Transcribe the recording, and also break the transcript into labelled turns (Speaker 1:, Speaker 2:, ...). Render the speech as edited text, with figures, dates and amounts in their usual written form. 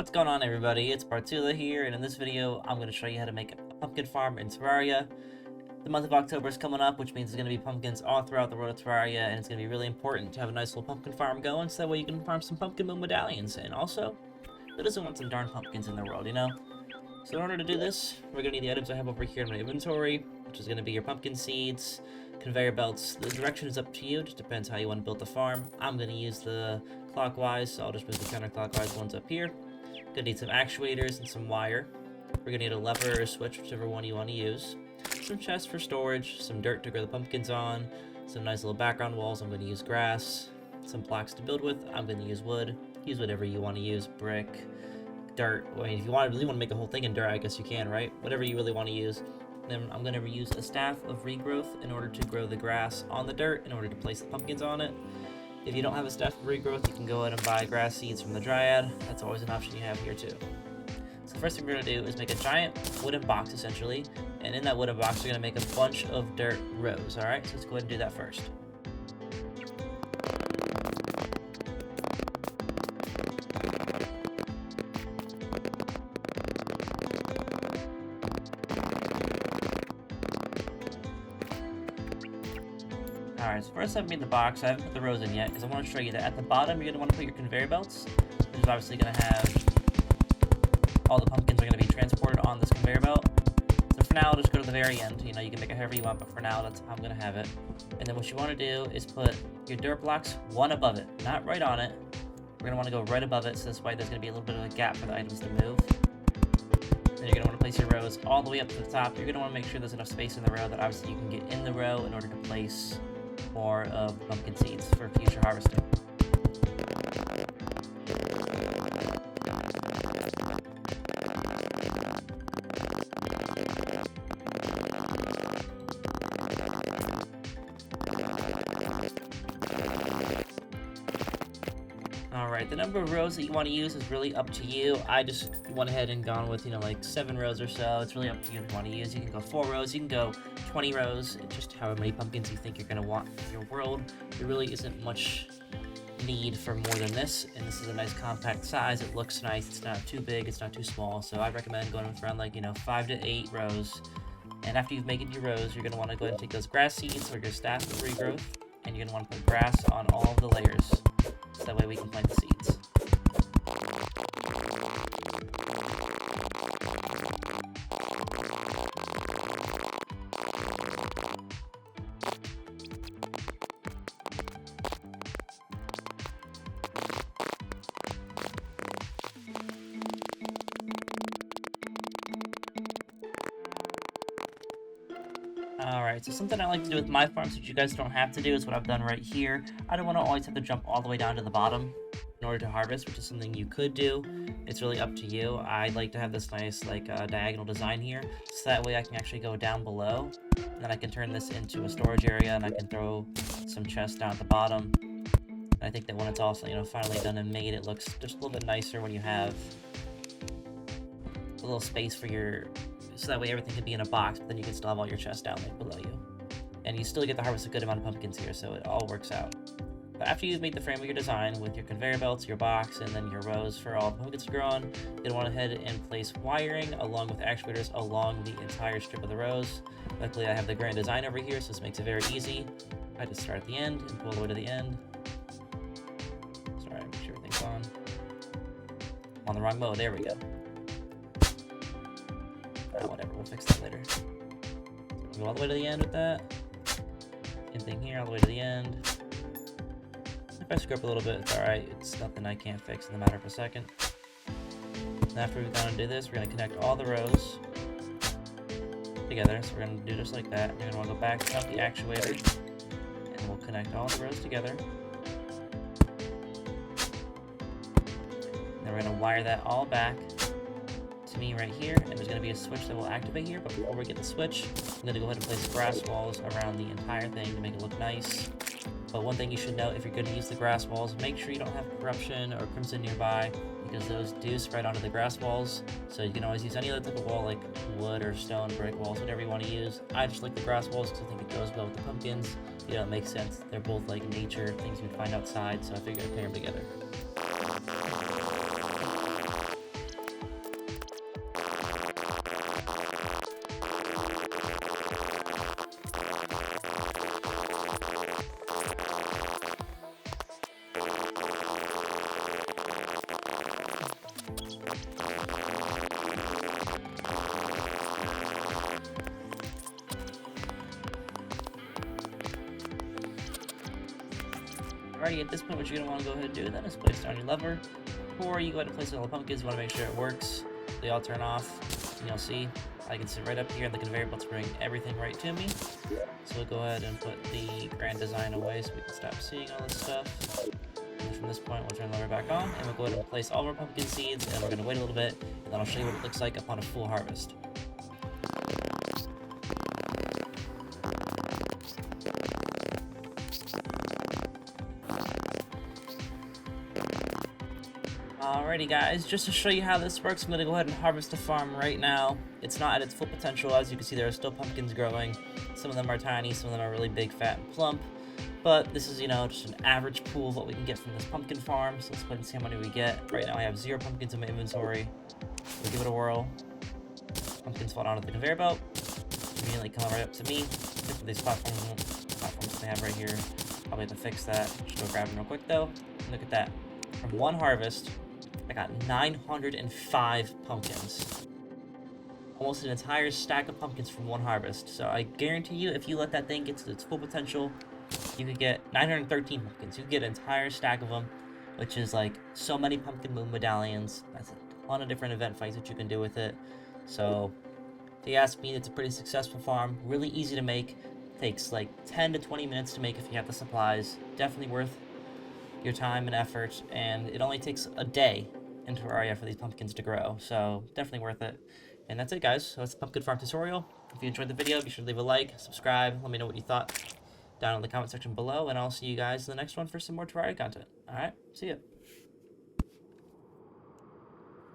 Speaker 1: What's going on, everybody? It's Bartula here, and in this video I'm going to show you how to make a pumpkin farm in Terraria. The month of October is coming up, which means there's going to be pumpkins all throughout the world of Terraria, and it's going to be really important to have a nice little pumpkin farm going, so that way you can farm some pumpkin moon medallions. And also, who doesn't want some darn pumpkins in their world, you know? So in order to do this, we're going to need the items I have over here in my inventory, which is going to be your pumpkin seeds, conveyor belts. The direction is up to you, it just depends how you want to build the farm. I'm going to use the clockwise, so I'll just move the counterclockwise ones up here. Gonna need some actuators and some wire. We're gonna need a lever or a switch, whichever one you want to use. Some chests for storage, some dirt to grow the pumpkins on, some nice little background walls. I'm gonna use grass, some blocks to build with. I'm gonna use wood. Use whatever you want to use, brick, dirt. I mean, if you really want to make a whole thing in dirt, I guess you can, right? Whatever you really want to use. Then I'm gonna use a staff of regrowth in order to grow the grass on the dirt, in order to place the pumpkins on it. If you don't have a staff of regrowth, you can go ahead and buy grass seeds from the Dryad. That's always an option you have here too. So the first thing we're going to do is make a giant wooden box, essentially. And in that wooden box, we're going to make a bunch of dirt rows, alright? So let's go ahead and do that first. Alright, so first I've made the box. I haven't put the rows in yet, because I want to show you that at the bottom you're going to want to put your conveyor belts, which is obviously going to have all the pumpkins are going to be transported on this conveyor belt. So for now, I'll just go to the very end. You know, you can make it however you want, but for now, that's how I'm going to have it. And then what you want to do is put your dirt blocks one above it, not right on it. We're going to want to go right above it, so this way there's going to be a little bit of a gap for the items to move. Then you're going to want to place your rows all the way up to the top. You're going to want to make sure there's enough space in the row that obviously you can get in the row in order to place more of the pumpkin seeds for future harvesting. Alright, the number of rows that you want to use is really up to you. I just went ahead and gone with, like 7 rows or so. It's really up to you if you want to use. You can go 4 rows, you can go 20 rows, just however many pumpkins you think you're going to want in your world. There really isn't much need for more than this, and this is a nice compact size. It looks nice, it's not too big, it's not too small, so I recommend going with around 5 to 8 rows. And after you've made your rows, you're going to want to go ahead and take those grass seeds or your staff of regrowth, and you're going to want to put grass on all of the layers, so that way we can plant the seeds. Alright, so something I like to do with my farms that you guys don't have to do is what I've done right here. I don't want to always have to jump all the way down to the bottom in order to harvest, which is something you could do. It's really up to you. I like to have this nice diagonal design here, so that way I can actually go down below, and then I can turn this into a storage area, and I can throw some chests down at the bottom. And I think that when it's all finally done and made, it looks just a little bit nicer when you have a little space for your... so that way everything can be in a box, but then you can still have all your chests down there below you. And you still get to harvest a good amount of pumpkins here, so it all works out. But after you've made the frame of your design with your conveyor belts, your box, and then your rows for all the pumpkins to grow on, you're going to want to head and place wiring along with actuators along the entire strip of the rows. Luckily I have the grand design over here, so this makes it very easy. I just start at the end and pull all the way to the end. Sorry, make sure everything's on. I'm on the wrong mode, there we go. Whatever, we'll fix that later. Go all the way to the end with that. Same thing here, all the way to the end. If I screw up a little bit, it's alright. It's nothing I can't fix in the matter of a second. And after we've gone and do this, we're going to connect all the rows together. So we're going to do just like that. You're going to want to go back up the actuator, and we'll connect all the rows together. And then we're going to wire that all back to me right here, and there's going to be a switch that will activate here. But before we get the switch, I'm going to go ahead and place grass walls around the entire thing to make it look nice. But one thing you should know, if you're going to use the grass walls, make sure you don't have corruption or crimson nearby, because those do spread onto the grass walls. So you can always use any other type of wall, like wood or stone, brick walls, whatever you want to use. I just like the grass walls because I think it goes well with the pumpkins. It makes sense. They're both like nature, things you would find outside, so I figured I'd pair them together. Alrighty, at this point, what you're going to want to go ahead and do then is place down your lever. Before you go ahead and place all the pumpkins, you want to make sure it works. They all turn off, and you'll see I can sit right up here in the conveyor belt to bring everything right to me. So we'll go ahead and put the grand design away so we can stop seeing all this stuff. And from this point, we'll turn the lever back on, and we'll go ahead and place all of our pumpkin seeds, and we're going to wait a little bit, and then I'll show you what it looks like upon a full harvest. Alrighty guys, just to show you how this works, I'm going to go ahead and harvest the farm right now. It's not at its full potential. As you can see, there are still pumpkins growing. Some of them are tiny, some of them are really big, fat, and plump. But this is, you know, just an average pool of what we can get from this pumpkin farm. So let's go ahead and see how many we get. Right now I have 0 pumpkins in my inventory. We'll give it a whirl. Pumpkins fall onto the conveyor belt. Immediately come right up to me. Except for these platforms they have right here. Probably have to fix that. Just go grab them real quick though. Look at that. From one harvest, I got 905 pumpkins. Almost an entire stack of pumpkins from one harvest. So I guarantee you, if you let that thing get to its full potential, you could get 913 pumpkins. You could get an entire stack of them, which is like so many pumpkin moon medallions. That's a ton of different event fights that you can do with it. So if you ask me, it's a pretty successful farm. Really easy to make. Takes like 10 to 20 minutes to make if you have the supplies. Definitely worth your time and effort, and it only takes a day in Terraria for these pumpkins to grow, so definitely worth it. And that's it, guys. So that's the pumpkin farm tutorial. If you enjoyed the video, be sure to leave a like, subscribe, let me know what you thought down in the comment section below, and I'll see you guys in the next one for some more Terraria content. Alright, see ya.